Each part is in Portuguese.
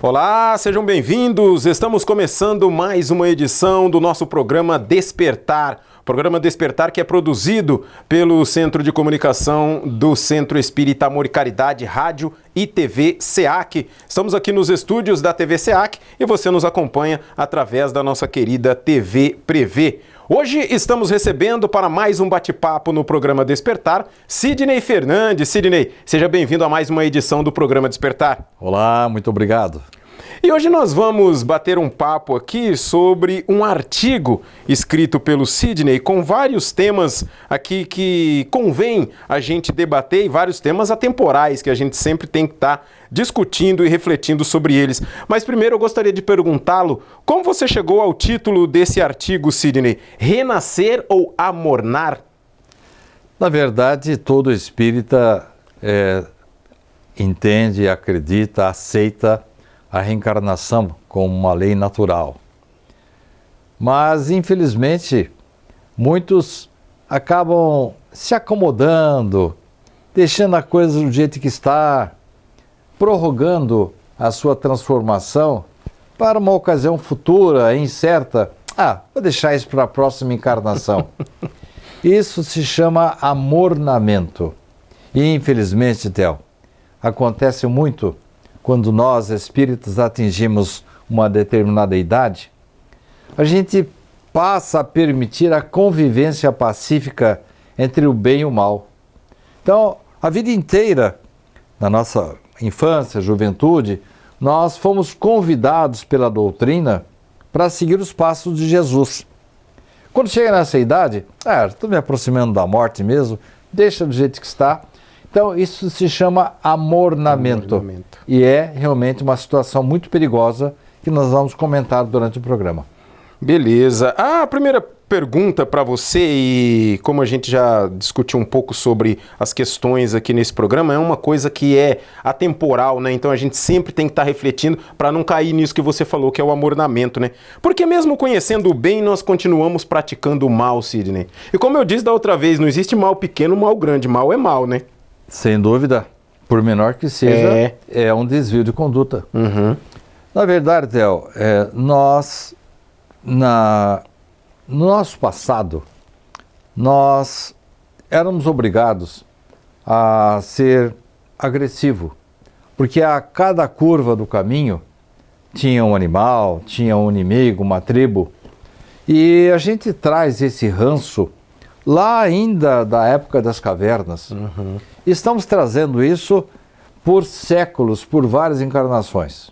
Olá, sejam bem-vindos. Estamos começando mais uma edição do nosso programa Despertar. Programa Despertar que é produzido pelo Centro de Comunicação do Centro Espírita Amor e Caridade, Rádio e TV SEAC. Estamos aqui nos estúdios da TV SEAC e você nos acompanha através da nossa querida TV Prevê. Hoje estamos recebendo para mais um bate-papo no programa Despertar, Sidney Fernandes. Sidney, seja bem-vindo a mais uma edição do programa Despertar. Olá, muito obrigado. E hoje nós vamos bater um papo aqui sobre um artigo escrito pelo Sidney com vários temas aqui que convém a gente debater e vários temas atemporais que a gente sempre tem que estar discutindo e refletindo sobre eles. Mas primeiro eu gostaria de perguntá-lo, como você chegou ao título desse artigo, Sidney? Renascer ou amornar? Na verdade, todo espírita entende, acredita, aceita a reencarnação como uma lei natural. Mas, infelizmente, muitos acabam se acomodando, deixando a coisa do jeito que está, prorrogando a sua transformação para uma ocasião futura, incerta. Vou deixar isso para a próxima encarnação. Isso se chama amornamento. E, infelizmente, Theo, acontece muito quando nós, espíritas, atingimos uma determinada idade, a gente passa a permitir a convivência pacífica entre o bem e o mal. Então, a vida inteira, na nossa infância, juventude, nós fomos convidados pela doutrina para seguir os passos de Jesus. Quando chega nessa idade, estou me aproximando da morte mesmo, deixa do jeito que está. Então, isso se chama amornamento. E é realmente uma situação muito perigosa que nós vamos comentar durante o programa. Beleza. A primeira pergunta para você, e como a gente já discutiu um pouco sobre as questões aqui nesse programa, é uma coisa que é atemporal, né? Então a gente sempre tem que estar refletindo para não cair nisso que você falou, que é o amornamento, né? Porque mesmo conhecendo o bem, nós continuamos praticando o mal, Sidney. E como eu disse da outra vez, não existe mal pequeno, mal grande. Mal é mal, né? Sem dúvida, por menor que seja, é um desvio de conduta. Uhum. Na verdade, Theo, nós, no nosso passado, nós éramos obrigados a ser agressivo, porque a cada curva do caminho tinha um animal, tinha um inimigo, uma tribo, e a gente traz esse ranço lá ainda da época das cavernas. Uhum. Estamos trazendo isso por séculos, por várias encarnações.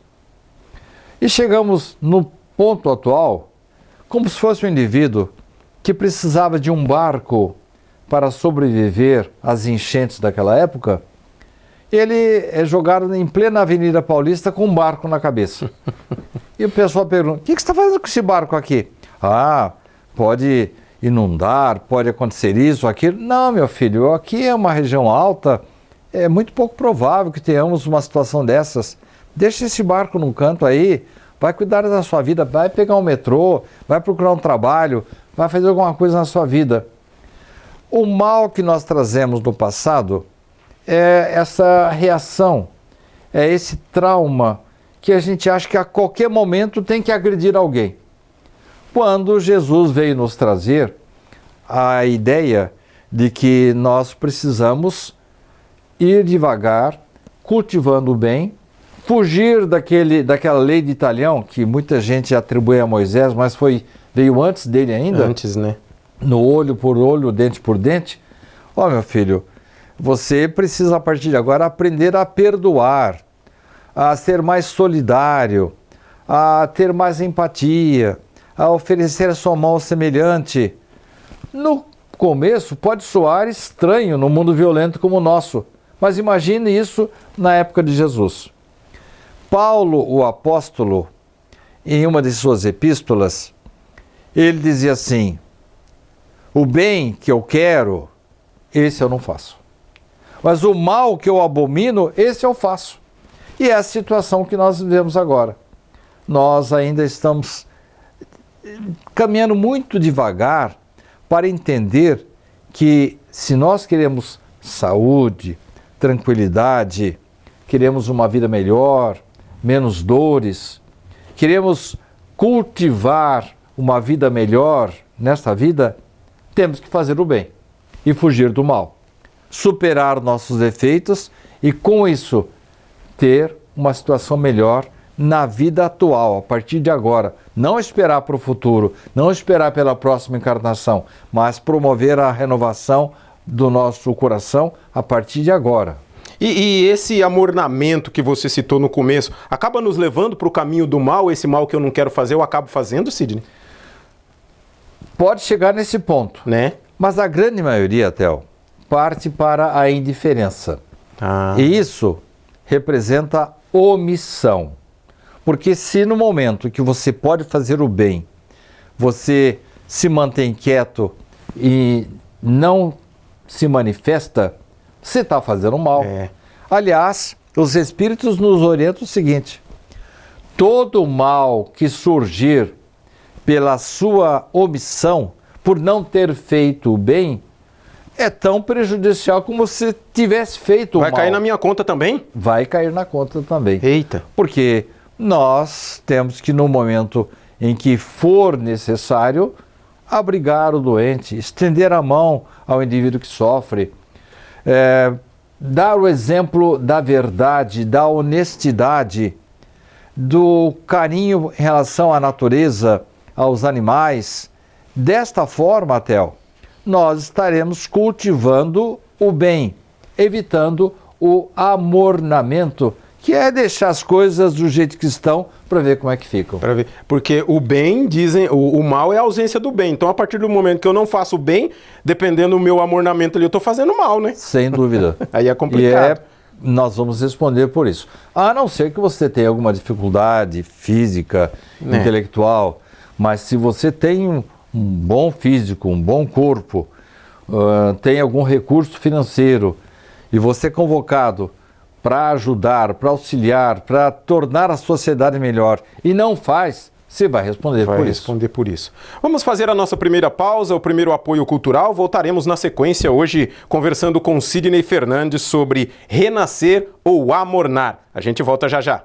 E chegamos no ponto atual, como se fosse um indivíduo que precisava de um barco para sobreviver às enchentes daquela época. Ele é jogado em plena Avenida Paulista com um barco na cabeça. E o pessoal pergunta: o que você está fazendo com esse barco aqui? Pode inundar, pode acontecer isso, aquilo. Não, meu filho, aqui é uma região alta, é muito pouco provável que tenhamos uma situação dessas. Deixa esse barco num canto aí, vai cuidar da sua vida, vai pegar um metrô, vai procurar um trabalho, vai fazer alguma coisa na sua vida. O mal que nós trazemos no passado é essa reação, é esse trauma que a gente acha que a qualquer momento tem que agredir alguém. Quando Jesus veio nos trazer a ideia de que nós precisamos ir devagar, cultivando o bem, fugir daquela lei de Italião, que muita gente atribui a Moisés, mas veio antes dele ainda. Antes, né? No olho por olho, dente por dente. Meu filho, você precisa a partir de agora aprender a perdoar, a ser mais solidário, a ter mais empatia, a oferecer a sua mão ao semelhante. No começo pode soar estranho num mundo violento como o nosso, mas imagine isso na época de Jesus. Paulo, o apóstolo, em uma de suas epístolas, ele dizia assim: o bem que eu quero, esse eu não faço. Mas o mal que eu abomino, esse eu faço. E é a situação que nós vivemos agora. Nós ainda estamos caminhando muito devagar para entender que se nós queremos saúde, tranquilidade, queremos uma vida melhor, menos dores, queremos cultivar uma vida melhor nesta vida, temos que fazer o bem e fugir do mal. Superar nossos defeitos e, com isso, ter uma situação melhor na vida atual, a partir de agora. Não esperar para o futuro, não esperar pela próxima encarnação, mas promover a renovação do nosso coração a partir de agora. E esse amornamento que você citou no começo, acaba nos levando para o caminho do mal, esse mal que eu não quero fazer, eu acabo fazendo, Sidney? Pode chegar nesse ponto, né? Mas a grande maioria, Theo, parte para a indiferença. E isso representa omissão. Porque se no momento que você pode fazer o bem, você se mantém quieto e não se manifesta, você está fazendo mal. Aliás, os espíritos nos orientam o seguinte: todo mal que surgir pela sua omissão, por não ter feito o bem, é tão prejudicial como se tivesse feito o mal. Vai cair na minha conta também? Vai cair na conta também. Eita! Porque nós temos que, no momento em que for necessário, abrigar o doente, estender a mão ao indivíduo que sofre, dar o exemplo da verdade, da honestidade, do carinho em relação à natureza, aos animais. Desta forma, Theo, nós estaremos cultivando o bem, evitando o amornamento, que é deixar as coisas do jeito que estão para ver como é que ficam. Porque o bem, dizem, o mal é a ausência do bem. Então, a partir do momento que eu não faço o bem, dependendo do meu amornamento ali, eu estou fazendo mal, né? Sem dúvida. Aí é complicado. Nós vamos responder por isso. A não ser que você tenha alguma dificuldade física, intelectual, mas se você tem um bom físico, um bom corpo, tem algum recurso financeiro e você é convocado para ajudar, para auxiliar, para tornar a sociedade melhor e não faz, você vai responder por isso. Vamos fazer a nossa primeira pausa, o primeiro apoio cultural. Voltaremos na sequência hoje conversando com Sidney Fernandes sobre renascer ou amornar. A gente volta já já.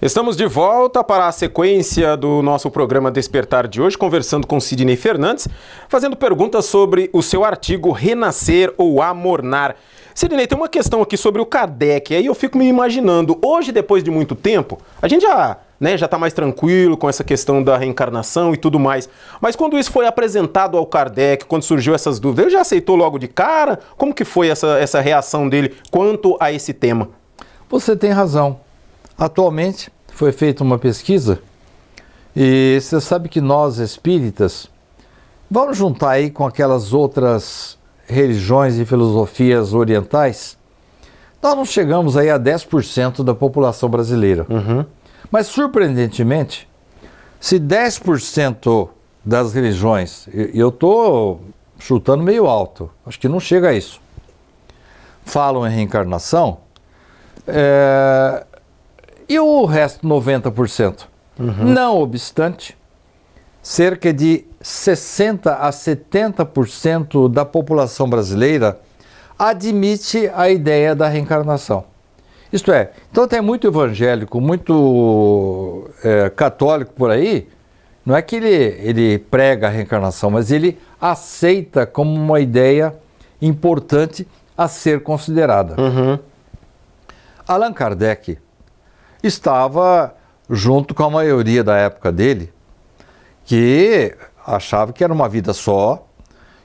Estamos de volta para a sequência do nosso programa Despertar de hoje, conversando com Sidney Fernandes, fazendo perguntas sobre o seu artigo Renascer ou Amornar. Sidney, tem uma questão aqui sobre o Kardec, aí eu fico me imaginando, hoje, depois de muito tempo, a gente já está mais tranquilo com essa questão da reencarnação e tudo mais, mas quando isso foi apresentado ao Kardec, quando surgiu essas dúvidas, ele já aceitou logo de cara? Como que foi essa reação dele quanto a esse tema? Você tem razão. Atualmente, foi feita uma pesquisa e você sabe que nós espíritas vamos juntar aí com aquelas outras religiões e filosofias orientais, nós não chegamos aí a 10% da população brasileira. Mas surpreendentemente, se 10% das religiões, eu estou chutando meio alto, acho que não chega a isso, falam em reencarnação, e o resto, 90%? Não obstante, cerca de 60% a 70% da população brasileira admite a ideia da reencarnação. Isto é, então tem muito evangélico, muito católico por aí, não é que ele prega a reencarnação, mas ele aceita como uma ideia importante a ser considerada. Allan Kardec, estava junto com a maioria da época dele, que achava que era uma vida só,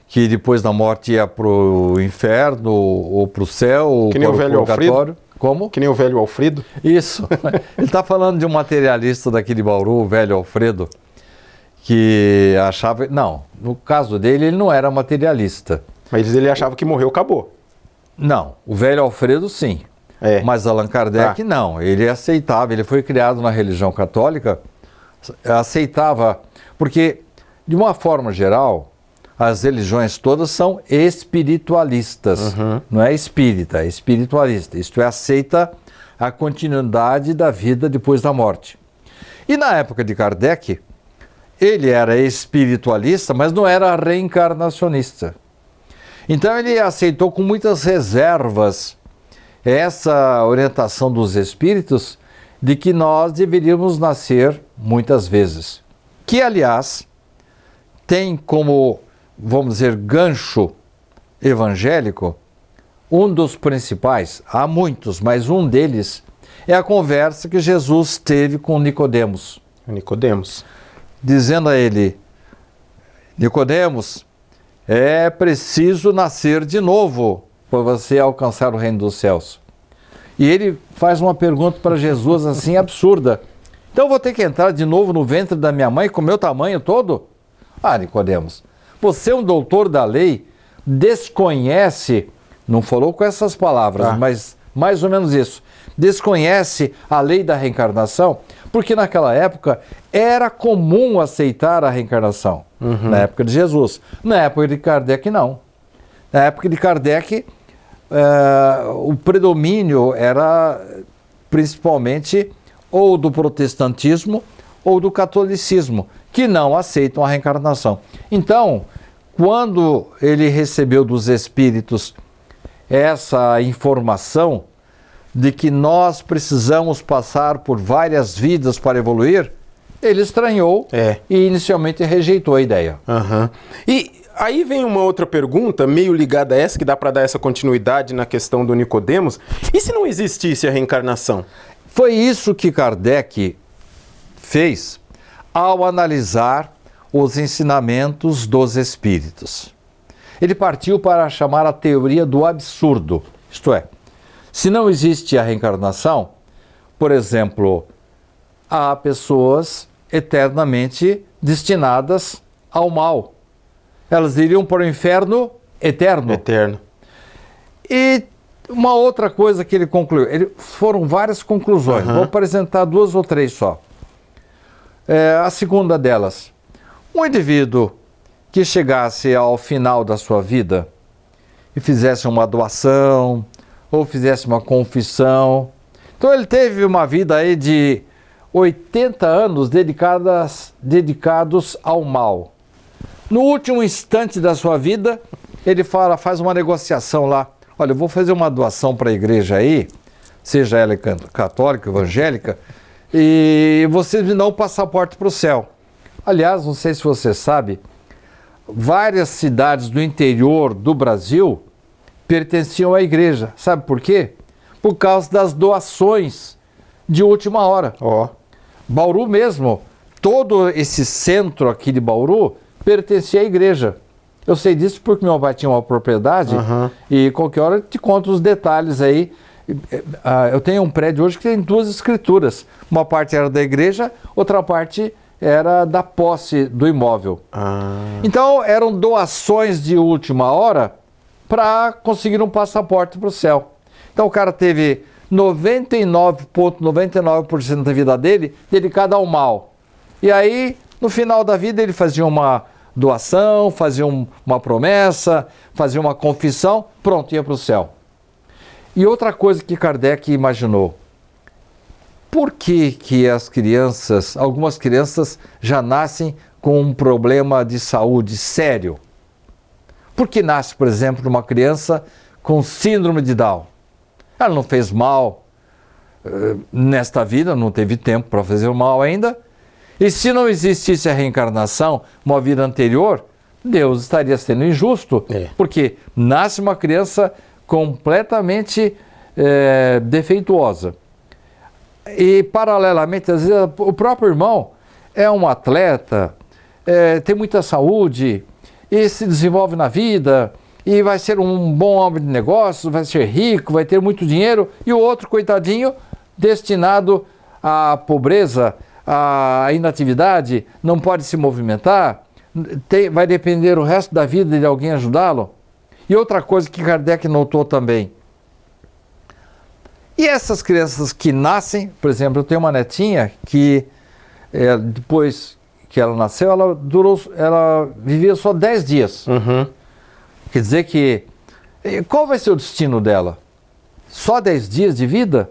que depois da morte ia para o inferno, ou para o céu, ou Que nem para o o velho purgatório. Alfredo? Como? Que nem o velho Alfredo? Isso. Ele está falando de um materialista daqui de Bauru, o velho Alfredo, que achava... Não, no caso dele, ele não era materialista. Mas ele achava que morreu, acabou. Não, o velho Alfredo sim. É. Mas Allan Kardec não. Ele aceitava, ele foi criado na religião católica, aceitava... Porque, de uma forma geral, as religiões todas são espiritualistas. Não é espírita, é espiritualista. Isto é, aceita a continuidade da vida depois da morte. E na época de Kardec, ele era espiritualista, mas não era reencarnacionista. Então ele aceitou com muitas reservas essa orientação dos espíritos de que nós deveríamos nascer muitas vezes. Que, aliás, tem como, vamos dizer, gancho evangélico, um dos principais, há muitos, mas um deles é a conversa que Jesus teve com Nicodemos. Nicodemos. Dizendo a ele: Nicodemos, é preciso nascer de novo para você alcançar o reino dos céus. E ele faz uma pergunta para Jesus assim absurda: então eu vou ter que entrar de novo no ventre da minha mãe com o meu tamanho todo? Ah, Nicodemos, você é um doutor da lei, desconhece, não falou com essas palavras, mas mais ou menos isso, desconhece a lei da reencarnação, porque naquela época era comum aceitar a reencarnação, na época de Jesus. Na época de Kardec, não. Na época de Kardec, o predomínio era principalmente ou do protestantismo ou do catolicismo, que não aceitam a reencarnação. Então, quando ele recebeu dos espíritos essa informação de que nós precisamos passar por várias vidas para evoluir, ele estranhou e inicialmente rejeitou a ideia. E aí vem uma outra pergunta, meio ligada a essa, que dá para dar essa continuidade na questão do Nicodemos. E se não existisse a reencarnação? Foi isso que Kardec fez ao analisar os ensinamentos dos espíritos. Ele partiu para chamar a teoria do absurdo, isto é, se não existe a reencarnação, por exemplo, há pessoas eternamente destinadas ao mal. Elas iriam para o inferno eterno. Eterno. E uma outra coisa que ele concluiu, foram várias conclusões, vou apresentar 2 ou 3 só. A segunda delas, um indivíduo que chegasse ao final da sua vida e fizesse uma doação ou fizesse uma confissão, então ele teve uma vida aí de 80 anos dedicados ao mal. No último instante da sua vida, ele faz uma negociação lá. Olha, eu vou fazer uma doação para a igreja aí, seja ela católica, evangélica, e vocês me dão o passaporte para o céu. Aliás, não sei se você sabe, várias cidades do interior do Brasil pertenciam à igreja. Sabe por quê? Por causa das doações de última hora. Bauru mesmo, todo esse centro aqui de Bauru pertencia à igreja. Eu sei disso porque meu pai tinha uma propriedade e qualquer hora eu te conto os detalhes aí. Eu tenho um prédio hoje que tem 2 escrituras. Uma parte era da igreja, outra parte era da posse do imóvel. Então eram doações de última hora para conseguir um passaporte para o céu. Então o cara teve 99,99% da vida dele dedicada ao mal. E aí, no final da vida, ele fazia uma doação, fazia uma promessa, fazia uma confissão, pronto, ia para o céu. E outra coisa que Kardec imaginou, por que algumas crianças já nascem com um problema de saúde sério? Por que nasce, por exemplo, uma criança com síndrome de Down? Ela não fez mal nesta vida, não teve tempo para fazer o mal ainda. E se não existisse a reencarnação, uma vida anterior, Deus estaria sendo injusto, porque nasce uma criança completamente defeituosa. E, paralelamente, às vezes, o próprio irmão é um atleta, tem muita saúde, e se desenvolve na vida, e vai ser um bom homem de negócios, vai ser rico, vai ter muito dinheiro, e o outro, coitadinho, destinado à pobreza, à inatividade, não pode se movimentar, vai depender o resto da vida de alguém ajudá-lo. E outra coisa que Kardec notou também, e essas crianças que nascem, por exemplo, eu tenho uma netinha que depois que ela nasceu, ela vivia só 10 dias. Uhum. Quer dizer que, qual vai ser o destino dela? Só 10 dias de vida?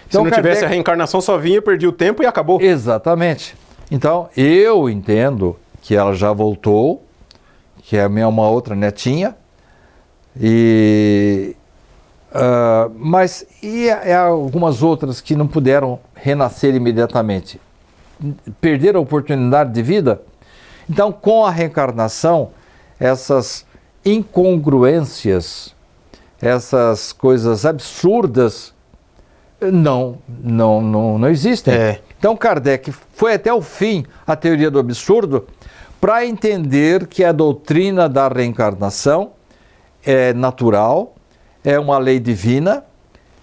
Então, se não tivesse a reencarnação, só vinha, perdia o tempo e acabou. Exatamente. Então, eu entendo que ela já voltou, que é uma outra netinha, mas e algumas outras que não puderam renascer imediatamente? Perderam a oportunidade de vida? Então, com a reencarnação, essas incongruências, essas coisas absurdas, não existem. Então, Kardec foi até o fim a teoria do absurdo para entender que a doutrina da reencarnação é natural, é uma lei divina,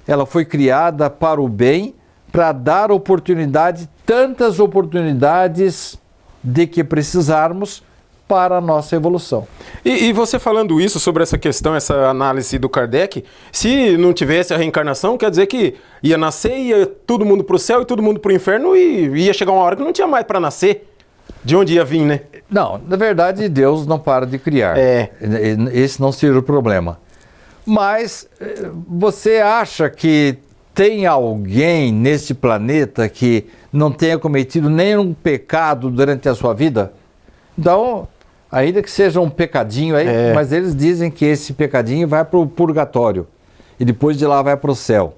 ela foi criada para o bem, para dar oportunidade, tantas oportunidades de que precisarmos para a nossa evolução. E você falando isso, sobre essa questão, essa análise do Kardec, se não tivesse a reencarnação, quer dizer que ia nascer, ia todo mundo para o céu e todo mundo para o inferno, e ia chegar uma hora que não tinha mais para nascer. De onde ia vir, né? Não, na verdade, Deus não para de criar. Esse não seria o problema. Mas você acha que tem alguém neste planeta que não tenha cometido nenhum pecado durante a sua vida? Então, ainda que seja um pecadinho aí, mas eles dizem que esse pecadinho vai para o purgatório e depois de lá vai para o céu.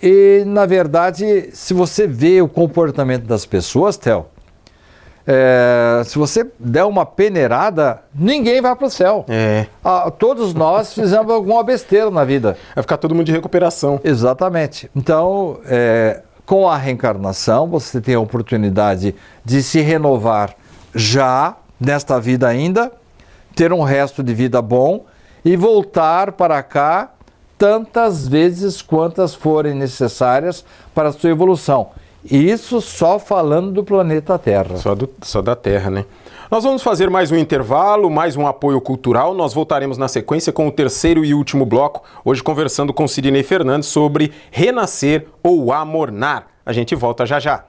E, na verdade, se você vê o comportamento das pessoas, Theo, se você der uma peneirada, ninguém vai para o céu. Todos nós fizemos alguma besteira na vida. Vai ficar todo mundo de recuperação. Exatamente. Então, com a reencarnação, você tem a oportunidade de se renovar já, nesta vida ainda, ter um resto de vida bom e voltar para cá tantas vezes quantas forem necessárias para a sua evolução. Isso só falando do planeta Terra. Só da Terra, né? Nós vamos fazer mais um intervalo, mais um apoio cultural. Nós voltaremos na sequência com o terceiro e último bloco, hoje conversando com Sidney Fernandes sobre renascer ou amornar. A gente volta já já.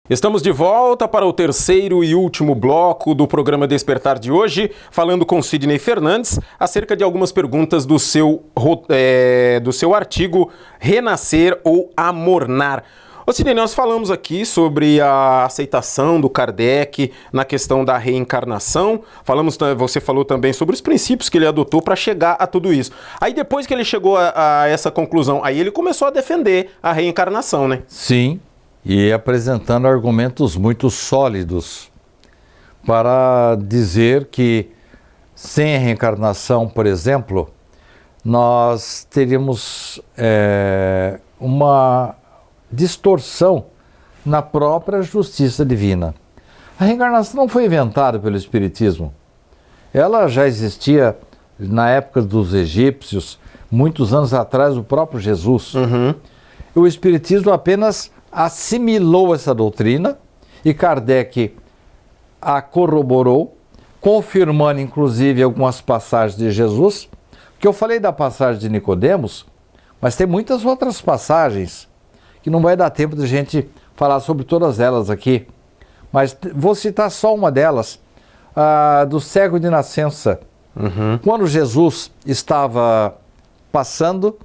Estamos de volta para o terceiro e último bloco do programa Despertar de hoje, falando com Sidney Fernandes acerca de algumas perguntas do seu artigo Renascer ou Amornar. Ô Sidney, nós falamos aqui sobre a aceitação do Kardec na questão da reencarnação. Você falou também sobre os princípios que ele adotou para chegar a tudo isso. Aí depois que ele chegou a essa conclusão, aí ele começou a defender a reencarnação, né? Sim, e apresentando argumentos muito sólidos para dizer que sem a reencarnação, por exemplo, nós teríamos uma distorção na própria justiça divina. A reencarnação não foi inventada pelo Espiritismo. Ela já existia na época dos egípcios, muitos anos atrás, o próprio Jesus. Uhum. O Espiritismo apenas assimilou essa doutrina e Kardec a corroborou, confirmando inclusive algumas passagens de Jesus, que eu falei da passagem de Nicodemos, mas tem muitas outras passagens que não vai dar tempo de a gente falar sobre todas elas aqui. Mas vou citar só uma delas, a do cego de nascença. Uhum. Quando Jesus estava passando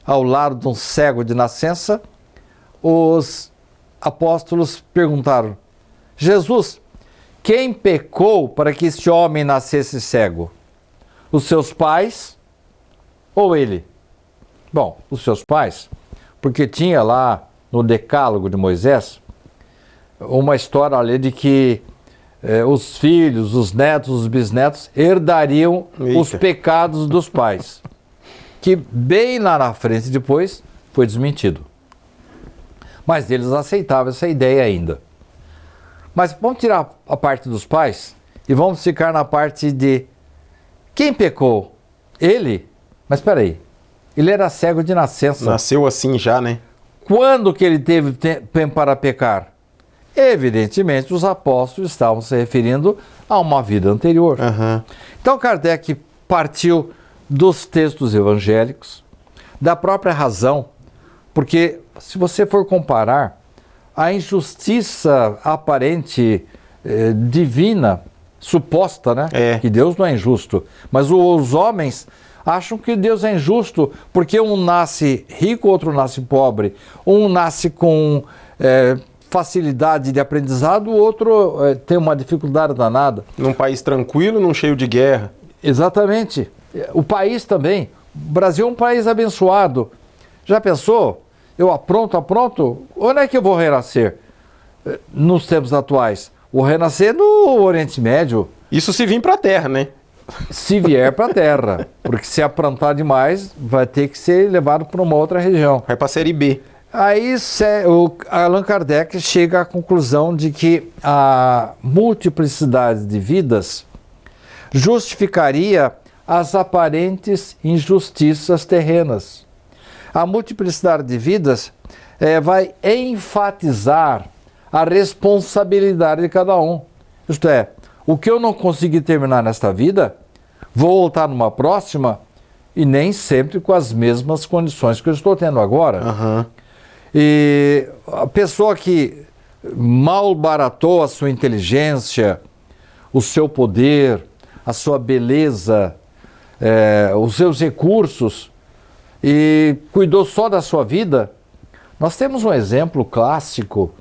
ao lado de um cego de nascença, os apóstolos perguntaram: Jesus, quem pecou para que este homem nascesse cego? Os seus pais ou ele? Bom, os seus pais, porque tinha lá no Decálogo de Moisés uma história ali de que os filhos, os netos, os bisnetos herdariam os pecados dos pais, que bem lá na frente depois foi desmentido. Mas eles aceitavam essa ideia ainda. Mas vamos tirar a parte dos pais e vamos ficar na parte de quem pecou? Ele? Mas espera aí. Ele era cego de nascença. Nasceu assim já, né? Quando que ele teve tempo para pecar? Evidentemente, os apóstolos estavam se referindo a uma vida anterior. Uhum. Então, Kardec partiu dos textos evangélicos, da própria razão, porque se você for comparar a injustiça aparente, divina, suposta, né? Que Deus não é injusto, mas os homens acham que Deus é injusto porque um nasce rico, outro nasce pobre. Um nasce com facilidade de aprendizado, o outro tem uma dificuldade danada. Num país tranquilo, num cheio de guerra. Exatamente. O país também. O Brasil é um país abençoado. Já pensou? Eu apronto. Onde é que eu vou renascer? Nos tempos atuais. Vou renascer no Oriente Médio. Isso se vir para a Terra, né? Se vier para a Terra, porque se aprontar demais, vai ter que ser levado para uma outra região. Vai para a Série B. Aí o Allan Kardec chega à conclusão de que a multiplicidade de vidas justificaria as aparentes injustiças terrenas. A multiplicidade de vidas vai enfatizar a responsabilidade de cada um. Isto é, o que eu não consegui terminar nesta vida, vou voltar numa próxima e nem sempre com as mesmas condições que eu estou tendo agora. Uhum. E a pessoa que mal baratou a sua inteligência, o seu poder, a sua beleza, os seus recursos e cuidou só da sua vida, nós temos um exemplo clássico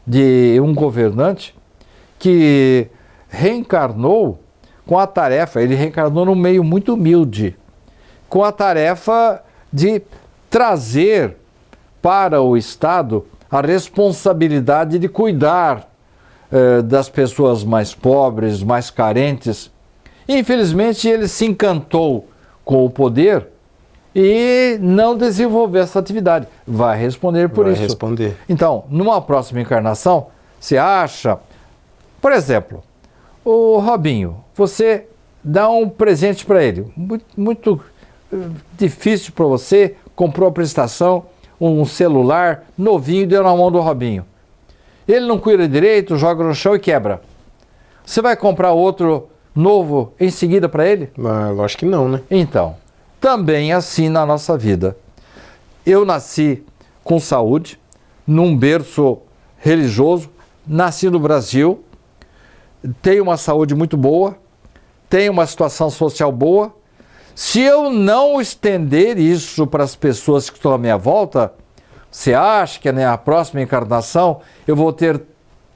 de um governante que reencarnou com a tarefa, ele reencarnou num meio muito humilde, com a tarefa de trazer para o Estado a responsabilidade de cuidar das pessoas mais pobres, mais carentes. Infelizmente, ele se encantou com o poder e não desenvolveu essa atividade. Vai responder por isso. Vai responder. Então, numa próxima encarnação, você acha, por exemplo, o Robinho, você dá um presente para ele, muito difícil para você, comprou a prestação, um celular novinho, deu na mão do Robinho. Ele não cuida direito, joga no chão e quebra. Você vai comprar outro novo em seguida para ele? Lógico que não, né? Então, também assim na nossa vida. Eu nasci com saúde, num berço religioso, nasci no Brasil, tenho uma saúde muito boa, tenho uma situação social boa. Se eu não estender isso para as pessoas que estão à minha volta, Você acha que na próxima encarnação eu vou ter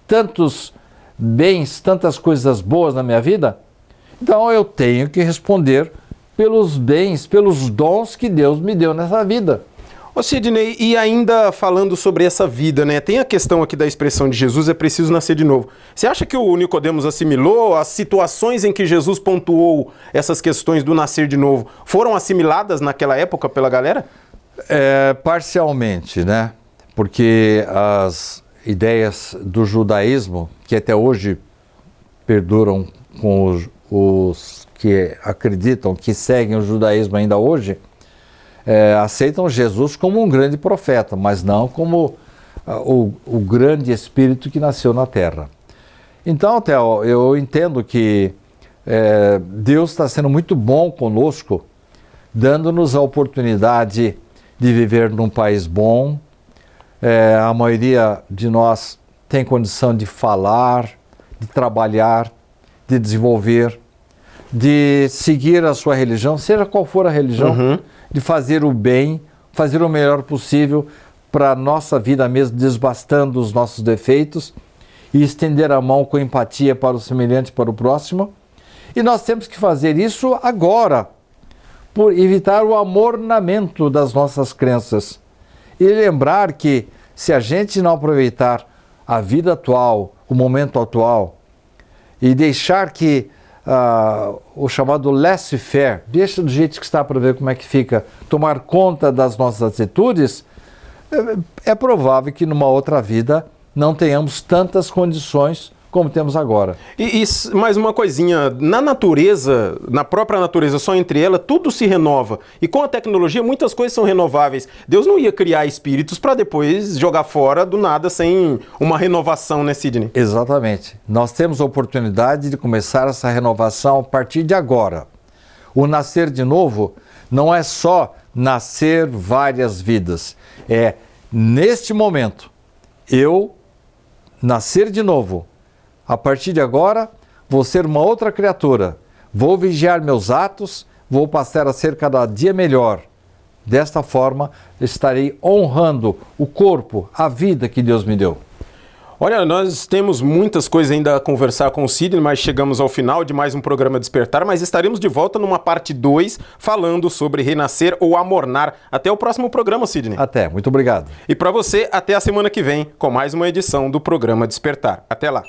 tantos bens, tantas coisas boas na minha vida? Então eu tenho que responder pelos bens, pelos dons que Deus me deu nessa vida. Ô Sidney, e ainda falando sobre essa vida, né? Tem a questão aqui da expressão de Jesus, é preciso nascer de novo. Você acha que o Nicodemos assimilou as situações em que Jesus pontuou essas questões do nascer de novo? Foram assimiladas naquela época pela galera? Parcialmente, né? Porque as ideias do judaísmo, que até hoje perduram com os que acreditam, que seguem o judaísmo ainda hoje, aceitam Jesus como um grande profeta, mas não como o grande espírito que nasceu na terra. Então, Theo, eu entendo que Deus está sendo muito bom conosco, dando-nos a oportunidade de viver num país bom. A maioria de nós tem condição de falar, de trabalhar, de desenvolver, de seguir a sua religião, seja qual for a religião, de fazer o bem, fazer o melhor possível para a nossa vida mesmo, desbastando os nossos defeitos e estender a mão com empatia para o semelhante, para o próximo. E nós temos que fazer isso agora, por evitar o amornamento das nossas crenças. E lembrar que se a gente não aproveitar a vida atual, o momento atual, e deixar que o chamado laissez-faire, deixa do jeito que está para ver como é que fica, tomar conta das nossas atitudes, é provável que numa outra vida não tenhamos tantas condições como temos agora. E mais uma coisinha, na natureza, na própria natureza, só entre ela, tudo se renova. E com a tecnologia, muitas coisas são renováveis. Deus não ia criar espíritos para depois jogar fora do nada sem uma renovação, né, Sidney? Exatamente. Nós temos a oportunidade de começar essa renovação a partir de agora. O nascer de novo não é só nascer várias vidas. É, neste momento, eu nascer de novo. A partir de agora, vou ser uma outra criatura. Vou vigiar meus atos, vou passar a ser cada dia melhor. Desta forma, estarei honrando o corpo, a vida que Deus me deu. Olha, nós temos muitas coisas ainda a conversar com o Sidney, mas chegamos ao final de mais um programa Despertar, mas estaremos de volta numa parte 2, falando sobre renascer ou amornar. Até o próximo programa, Sidney. Até, muito obrigado. E para você, até a semana que vem, com mais uma edição do programa Despertar. Até lá.